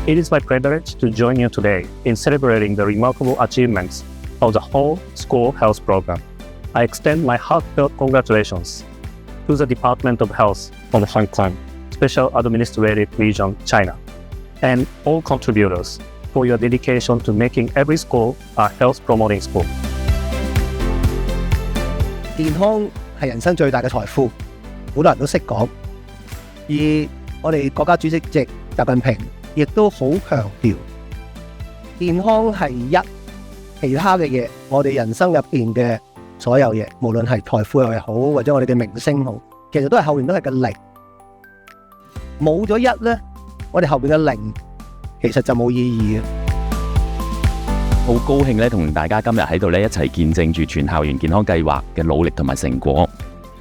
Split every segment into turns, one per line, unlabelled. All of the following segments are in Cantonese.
It is my privilege to join you today in celebrating the remarkable achievements of the whole school health program. I extend my heartfelt congratulations to the Department of Health of Hong Kong, Special Administrative Region, China, and all contributors for your dedication to making every school a health-promoting school.
健康係人生最大嘅財富，好多人都識講。而我哋國家主席習近平亦都好強調，健康係一，其他嘅嘢，我哋人生入邊嘅所有嘢，無論係財富又好，或者我哋嘅名聲好，其實都係後面都係個零。冇咗一呢，我哋後邊嘅零其實就冇意義嘅。
好高興咧，同大家今日喺度咧一齊見證住全校園健康計劃嘅努力同埋成果。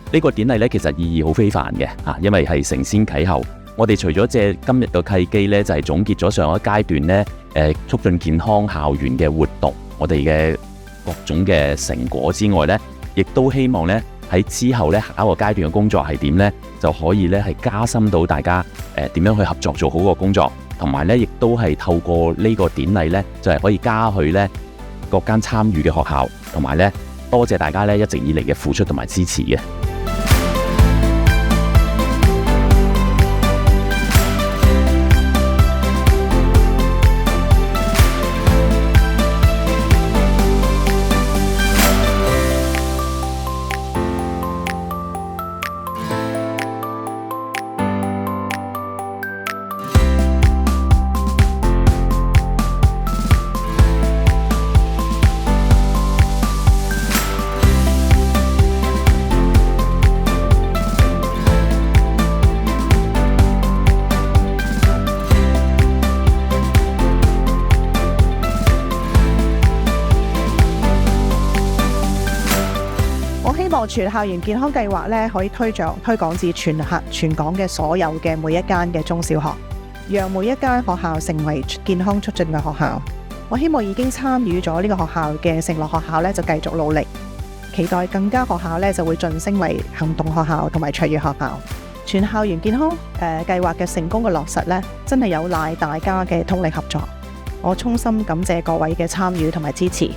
呢個典禮咧其實意義好非凡嘅因為係承先啟後。我哋除咗借今日嘅契機咧，就係總結咗上一階段咧促進健康校園嘅活動，我哋嘅各種嘅成果之外咧，亦都希望咧喺之後咧下一個階段嘅工作係點咧，就可以咧係加深到大家點樣去合作做好個工作。同埋咧，亦都係透過呢個典禮咧，就係可以加去咧各間參與嘅學校，同埋咧多謝大家咧一直以嚟嘅付出同埋支持嘅。
希望全校園健康計劃咧可以推廣至全港嘅所有嘅每一間嘅中小學，讓每一間學校成為健康促進嘅學校。我希望已經參與咗呢個學校嘅承諾學校咧就繼續努力，期待更加學校咧就會晉升為行動學校同埋卓越學校。全校園健康計劃嘅成功嘅落實咧，真係有賴大家嘅通力合作。我衷心感謝各位嘅參與同埋支持。